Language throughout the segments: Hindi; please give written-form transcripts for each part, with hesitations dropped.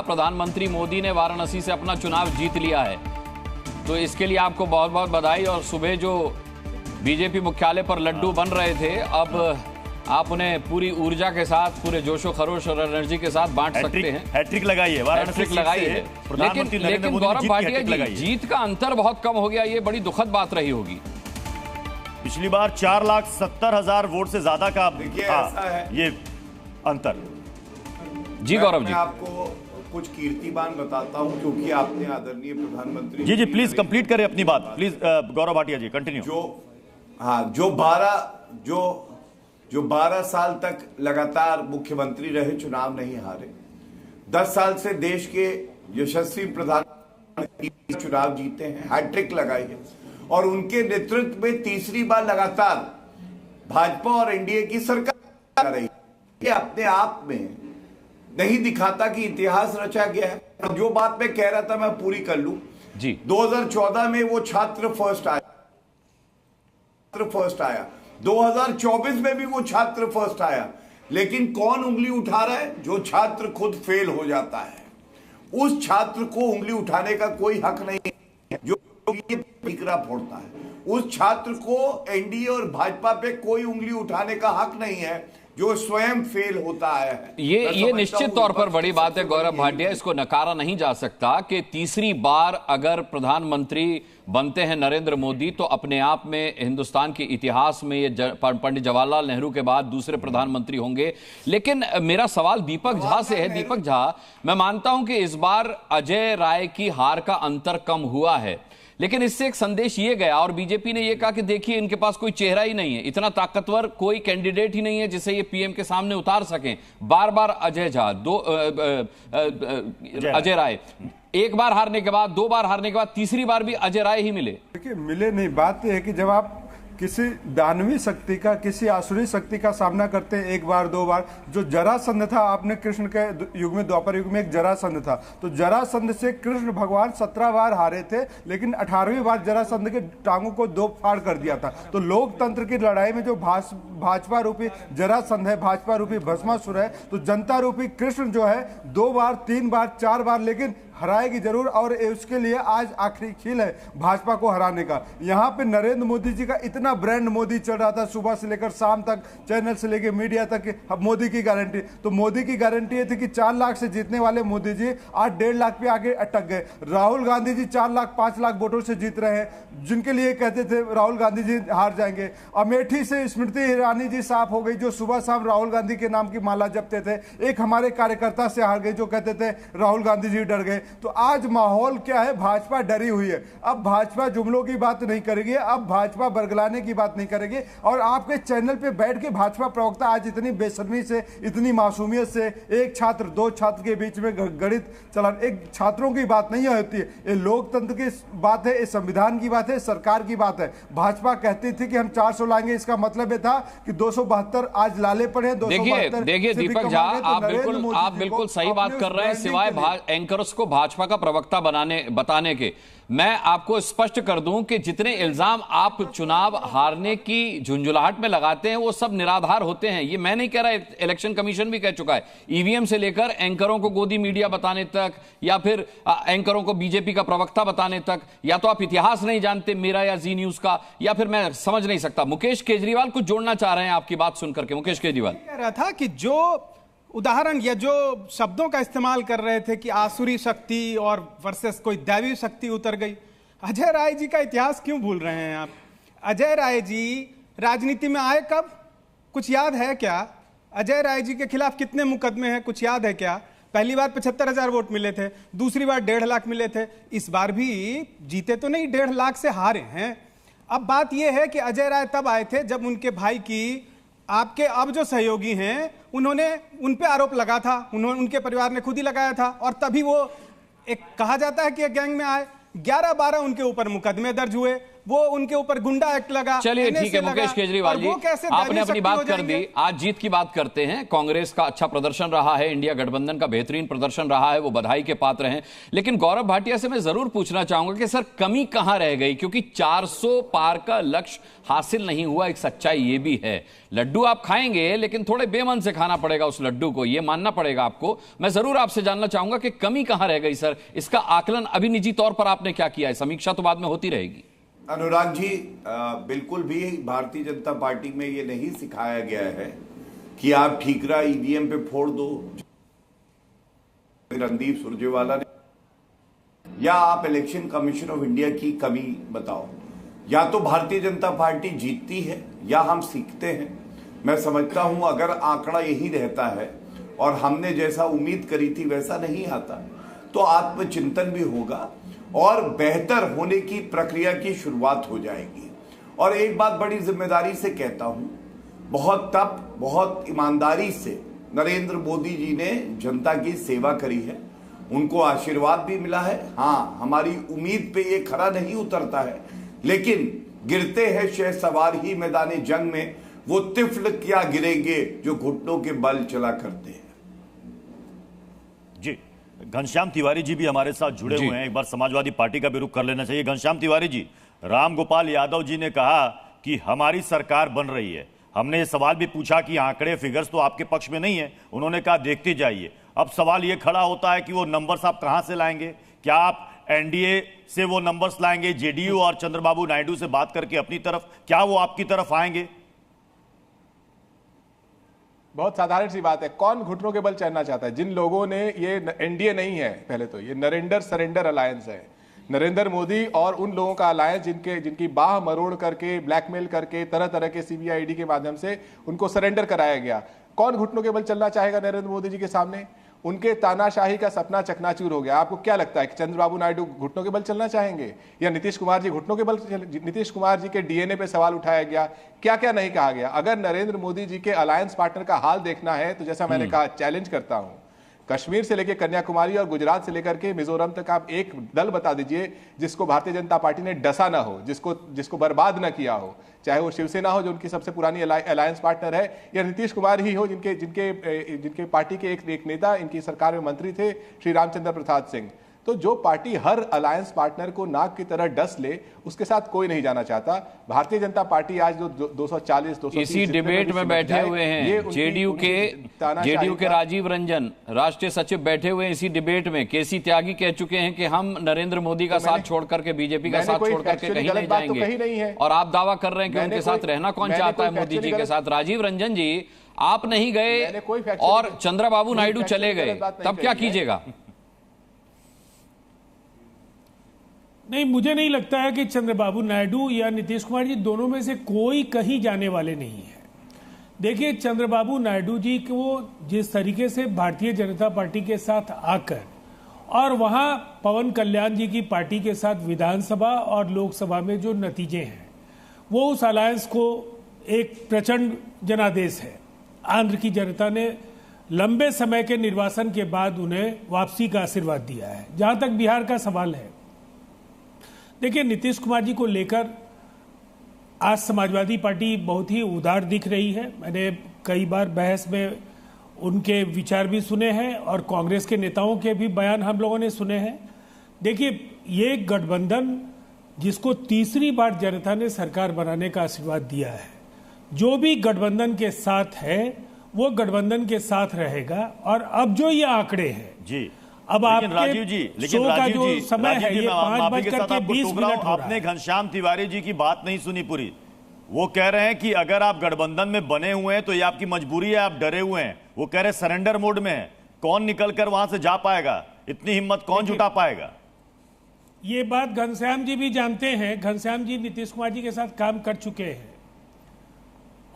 प्रधानमंत्री मोदी ने वाराणसी से अपना चुनाव जीत लिया है, तो इसके लिए आपको बहुत बहुत बधाई। और सुबह जो बीजेपी मुख्यालय पर लड्डू बन रहे थे, अब आप उन्हें पूरी ऊर्जा के साथ, पूरे जोशो खरोश और एनर्जी के साथ बांट सकते हैं। हैट्रिक लगाई है, हैट्रिक लगाई है। लेकिन गौरव भाटिया जी, जीत का अंतर बहुत कम हो गया, ये बड़ी दुखद बात रही होगी। पिछली बार 4,70,000 वोट से ज्यादा का ऐसा है ये अंतर। जी गौरव जी, मैं आपको कुछ कीर्तिमान बताता हूं, क्योंकि आपने आदरणीय प्रधानमंत्री जी प्लीज कंप्लीट करें अपनी बात, प्लीज गौरव भाटिया जी कंटिन्यू। जो 12 साल तक लगातार मुख्यमंत्री रहे, चुनाव नहीं हारे, 10 साल से देश के यशस्वी प्रधानमंत्री चुनाव जीते हैं, हैट्रिक लगाई है, और उनके नेतृत्व में तीसरी बार लगातार भाजपा और एनडीए की सरकार रही। ये अपने आप में नहीं दिखाता कि इतिहास रचा गया है। जो बात मैं कह रहा था मैं पूरी कर लूं जी। 2014 में वो छात्र फर्स्ट आया, 2024 में भी वो छात्र फर्स्ट आया, लेकिन कौन उंगली उठा रहा है? जो छात्र खुद फेल हो जाता है, उस छात्र को उंगली उठाने का कोई हक नहीं है। जो ये टिकरा फोड़ता है, उस छात्र को एनडीए और भाजपा पे कोई उंगली उठाने का हक नहीं है, जो स्वयं फेल होता है। ये निश्चित तौर पर बड़ी बात है गौरव भाटिया, इसको नकारा नहीं जा सकता कि तीसरी बार अगर प्रधानमंत्री बनते हैं नरेंद्र मोदी, तो अपने आप में हिंदुस्तान के इतिहास में ये पंडित जवाहरलाल नेहरू के बाद दूसरे प्रधानमंत्री होंगे। लेकिन मेरा सवाल दीपक झा से है। दीपक झा, मैं मानता हूं कि इस बार अजय राय की हार का अंतर कम हुआ है, लेकिन इससे एक संदेश ये गया और बीजेपी ने ये कहा कि देखिए इनके पास कोई चेहरा ही नहीं है, इतना ताकतवर कोई कैंडिडेट ही नहीं है जिसे ये पीएम के सामने उतार सकें। बार बार अजय झा, अजय राय, एक बार हारने के बाद, 2 बार हारने के बाद, तीसरी बार भी अजय राय ही मिले। देखिए मिले नहीं, बात यह है कि जब आप किसी दानवी शक्ति का, किसी आसुरी शक्ति का सामना करते हैं एक बार 2 बार, जो जरासंध था, आपने कृष्ण के युग में, द्वापर युग में एक जरासंध था, तो जरासंध से कृष्ण भगवान 17 बार हारे थे, लेकिन 18वीं बार जरासंध के टांगों को 2 फाड़ कर दिया था। तो लोकतंत्र की लड़ाई में जो भाजपा रूपी जरासंध है, भाजपा रूपी भस्मासुर है, तो जनता रूपी कृष्ण जो है 2 बार, 3 बार, 4 बार, लेकिन हराएगी जरूर। और उसके लिए आज आखिरी खेल है भाजपा को हराने का। यहाँ पे नरेंद्र मोदी जी का इतना ब्रांड मोदी चल रहा था, सुबह से लेकर शाम तक, चैनल से लेकर मीडिया तक, मोदी की गारंटी। तो मोदी की गारंटी ये थी कि 4 लाख से जीतने वाले मोदी जी आज 1.5 लाख पे आगे अटक गए। राहुल गांधी जी 4 लाख 5 लाख वोटों से जीत रहे हैं, जिनके लिए कहते थे राहुल गांधी जी हार जाएंगे। अमेठी से स्मृति ईरानी जी साफ हो गई, जो सुबह शाम राहुल गांधी के नाम की माला जपते थे। एक हमारे कार्यकर्ता से हार गए जो कहते थे राहुल गांधी जी डर गए। तो आज माहौल क्या है? भाजपा डरी हुई है। अब भाजपा जुमलों की बात नहीं करेगी, अब भाजपा बरगलाने की बात नहीं करेगी। और आपके चैनल पे बैठ के भाजपा प्रवक्ता आज इतनी बेशर्मी से, इतनी मासूमियत से, एक छात्र 2 छात्र के बीच में गणित चला, एक छात्रों की बात नहीं होती है। ये लोकतंत्र की बात है, ये संविधान की बात है, सरकार की बात है। भाजपा कहती थी कि हम 400 लाएंगे, इसका मतलब ये था कि 272 आज लाले पड़े। देखिए दीपक झा, आप बिल्कुल सही बात कर रहे हैं। सिवाय एंकर्स को भाजपा का प्रवक्ता बताने के, मैं आपको स्पष्ट कर दूं कि जितने इल्जाम आप चुनाव हारने की झुंझुलाहट में लगाते हैं वो सब निराधार होते हैं। ये मैं नहीं कह रहा, इलेक्शन कमीशन भी कह चुका है। ईवीएम से लेकर एंकरों को गोदी मीडिया बताने तक, या फिर एंकरों को बीजेपी का प्रवक्ता बताने तक, या तो आप इतिहास नहीं जानते मेरा या जी न्यूज का, या फिर मैं समझ नहीं सकता। मुकेश केजरीवाल कुछ जोड़ना चाह रहे हैं आपकी बात सुनकर के। मुकेश केजरीवाल कह रहा था कि जो उदाहरण या जो शब्दों का इस्तेमाल कर रहे थे कि आसुरी शक्ति और वर्सेस कोई दैवी शक्ति उतर गई, अजय राय जी का इतिहास क्यों भूल रहे हैं आप? अजय राय जी राजनीति में आए कब? कुछ याद है क्या? अजय राय जी के खिलाफ कितने मुकदमे हैं, कुछ याद है क्या? पहली बार 75,000 वोट मिले थे, दूसरी बार 1.5 लाख मिले थे। इस बार भी जीते तो नहीं, 1.5 लाख से हारे हैं। अब बात यह है कि अजय राय तब आए थे जब उनके भाई की, आपके अब जो सहयोगी हैं, उन्होंने उन पे आरोप लगा था, उनके परिवार ने खुद ही लगाया था, और तभी वो एक कहा जाता है कि गैंग में आए। 11-12 उनके ऊपर मुकदमे दर्ज हुए, वो उनके ऊपर गुंडा एक्ट लगा। चलिए ठीक है मुकेश केजरीवाल जी, आपने अपनी बात कर दी। आज जीत की बात करते हैं। कांग्रेस का अच्छा प्रदर्शन रहा है, इंडिया गठबंधन का बेहतरीन प्रदर्शन रहा है, वो बधाई के पात्र हैं। लेकिन गौरव भाटिया से मैं जरूर पूछना चाहूंगा कि सर कमी कहां रह गई, क्योंकि 400 पार का लक्ष्य हासिल नहीं हुआ। एक सच्चाई ये भी है, लड्डू आप खाएंगे लेकिन थोड़े बेमन से खाना पड़ेगा उस लड्डू को, ये मानना पड़ेगा आपको। मैं जरूर आपसे जानना चाहूंगा कि कमी कहां रह गई सर, इसका आकलन अभी निजी तौर पर आपने क्या किया है? समीक्षा तो बाद में होती रहेगी। अनुराग जी, बिल्कुल भी भारतीय जनता पार्टी में ये नहीं सिखाया गया है कि आप ठीकरा ईवीएम पे फोड़ दो, रणदीप सुरजेवाला ने, या आप इलेक्शन कमीशन ऑफ इंडिया की कमी बताओ। या तो भारतीय जनता पार्टी जीतती है या हम सीखते हैं। मैं समझता हूं अगर आंकड़ा यही रहता है और हमने जैसा उम्मीद करी थी वैसा नहीं आता तो आत्मचिंतन भी होगा और बेहतर होने की प्रक्रिया की शुरुआत हो जाएगी। और एक बात बड़ी जिम्मेदारी से कहता हूं, बहुत तप बहुत ईमानदारी से नरेंद्र मोदी जी ने जनता की सेवा करी है, उनको आशीर्वाद भी मिला है। हाँ, हमारी उम्मीद पे ये खरा नहीं उतरता है, लेकिन गिरते हैं शहसवार ही मैदाने जंग में, वो तिफल क्या गिरेंगे जो घुटनों के बल चला करते हैं। जी, घनश्याम तिवारी जी भी हमारे साथ जुड़े हुए हैं। एक बार समाजवादी पार्टी का भी रुख कर लेना चाहिए। घनश्याम तिवारी जी, राम गोपाल यादव जी ने कहा कि हमारी सरकार बन रही है। हमने ये सवाल भी पूछा कि आंकड़े फिगर्स तो आपके पक्ष में नहीं है, उन्होंने कहा देखते जाइए। अब सवाल ये खड़ा होता है कि वो नंबर्स आप कहां से लाएंगे? क्या आप एनडीए से वो नंबर्स लाएंगे, जेडीयू और चंद्रबाबू नायडू से बात करके अपनी तरफ, क्या वो आपकी तरफ आएंगे? बहुत साधारण सी बात है, कौन घुटनों के बल चढ़ना चाहता है? जिन लोगों ने, ये एनडीए नहीं है, पहले तो ये नरेंद्र सरेंडर अलायंस है। नरेंद्र मोदी और उन लोगों का अलायंस जिनकी बाह मरोड़ करके, ब्लैकमेल करके, तरह तरह के सीबीआईडी के माध्यम से उनको सरेंडर कराया गया। कौन घुटनों के बल चलना चाहेगा नरेंद्र मोदी जी के सामने? उनके तानाशाही का सपना चकनाचूर हो गया। आपको क्या लगता है कि चंद्रबाबू नायडू घुटनों के बल चलना चाहेंगे या नीतीश कुमार जी घुटनों के बल? नीतीश कुमार जी के डीएनए पे सवाल उठाया गया, क्या क्या नहीं कहा गया। अगर नरेंद्र मोदी जी के अलायंस पार्टनर का हाल देखना है तो जैसा मैंने कहा, चैलेंज करता हूं, कश्मीर से लेकर कन्याकुमारी और गुजरात से लेकर के मिजोरम तक आप एक दल बता दीजिए जिसको भारतीय जनता पार्टी ने डसा ना हो, जिसको बर्बाद ना किया हो। चाहे वो शिवसेना हो जो उनकी सबसे पुरानी अलायंस पार्टनर है, या नीतीश कुमार ही हो जिनके पार्टी के एक नेता इनकी सरकार में मंत्री थे, श्री रामचंद्र प्रसाद सिंह। तो जो पार्टी हर अलायंस पार्टनर को नाक की तरह डस ले, उसके साथ कोई नहीं जाना चाहता। भारतीय जनता पार्टी आज जो 240 230 इसी डिबेट में बैठे हुए हैं जेडीयू के राजीव रंजन, राष्ट्रीय सचिव, बैठे हुए हैं इसी डिबेट में। केसी त्यागी कह चुके हैं कि हम नरेंद्र मोदी का साथ छोड़ करके, बीजेपी का साथ छोड़ करके कहीं नहीं जाएंगे, और आप दावा कर रहे हैं कि उनके साथ रहना कौन चाहता है मोदी जी के साथ। राजीव रंजन जी, आप नहीं गए और चंद्रबाबू नायडू चले गए, तब क्या कीजिएगा? नहीं, मुझे नहीं लगता है कि चंद्रबाबू नायडू या नीतीश कुमार जी दोनों में से कोई कहीं जाने वाले नहीं है। देखिए, चंद्रबाबू नायडू जी को जिस तरीके से भारतीय जनता पार्टी के साथ आकर और वहां पवन कल्याण जी की पार्टी के साथ विधानसभा और लोकसभा में जो नतीजे हैं, वो उस अलायंस को एक प्रचंड जनादेश है। आंध्र की जनता ने लंबे समय के निर्वासन के बाद उन्हें वापसी का आशीर्वाद दिया है। जहां तक बिहार का सवाल है, देखिए, नीतीश कुमार जी को लेकर आज समाजवादी पार्टी बहुत ही उदार दिख रही है। मैंने कई बार बहस में उनके विचार भी सुने हैं और कांग्रेस के नेताओं के भी बयान हम लोगों ने सुने हैं। देखिए, ये गठबंधन जिसको तीसरी बार जनता ने सरकार बनाने का आशीर्वाद दिया है, जो भी गठबंधन के साथ है वो गठबंधन के साथ रहेगा। और अब जो ये आंकड़े हैं जी, अब आपके राजीव जी, समय है, ये 5:20 हो रहा है। आपने घनश्याम तिवारी जी की बात नहीं सुनी पूरी। वो कह रहे हैं कि अगर आप गठबंधन में बने हुए हैं तो ये आपकी मजबूरी है, आप डरे हुए हैं। वो कह रहे सरेंडर मोड में है, कौन निकलकर वहां से जा पाएगा? इतनी हिम्मत कौन जुटा पाएगा? ये बात घनश्याम जी भी जानते हैं। घनश्याम जी नीतीश कुमार जी के साथ काम कर चुके हैं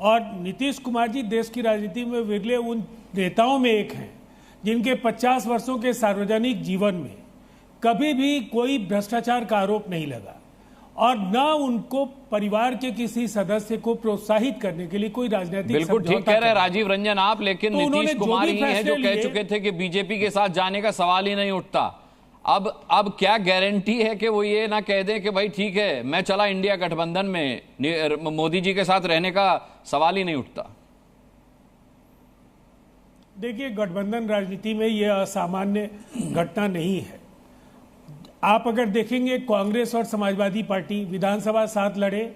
और नीतीश कुमार जी देश की राजनीति में विरले उन नेताओं में एक हैं जिनके 50 वर्षों के सार्वजनिक जीवन में कभी भी कोई भ्रष्टाचार का आरोप नहीं लगा और न उनको परिवार के किसी सदस्य को प्रोत्साहित करने के लिए कोई राजनीतिक बिल्कुल ठीक कह रहे हैं राजीव रंजन आप, लेकिन नीतीश कुमार ही है जो कह चुके थे कि बीजेपी के साथ जाने का सवाल ही नहीं उठता। अब क्या गारंटी है कि वो ये ना कह दें कि भाई ठीक है मैं चला इंडिया गठबंधन में, मोदी जी के साथ रहने का सवाल ही नहीं उठता? देखिए, गठबंधन राजनीति में यह असामान्य घटना नहीं है। आप अगर देखेंगे, कांग्रेस और समाजवादी पार्टी विधानसभा साथ लड़े,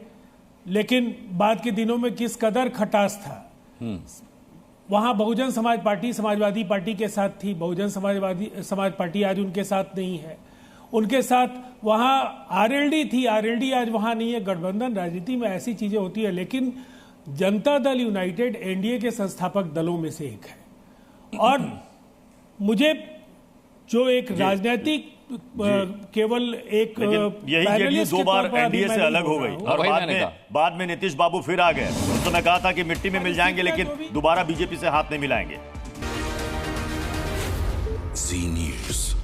लेकिन बाद के दिनों में किस कदर खटास था। वहां बहुजन समाज पार्टी समाजवादी पार्टी के साथ थी, बहुजन समाज पार्टी आज उनके साथ नहीं है। उनके साथ वहां आरएलडी थी, आरएलडी आज वहां नहीं है। गठबंधन राजनीति में ऐसी चीजें होती है, लेकिन जनता दल यूनाइटेड एनडीए के संस्थापक दलों में से एक है। और मुझे जो एक राजनीतिक केवल एक यही जेडीयू 2 बार एनडीए से अलग हो गई और बाद में नीतीश बाबू फिर आ गए। उस समय कहा था कि मिट्टी में मिल जाएंगे, लेकिन दोबारा बीजेपी से हाथ नहीं मिलाएंगे। जी न्यूज़।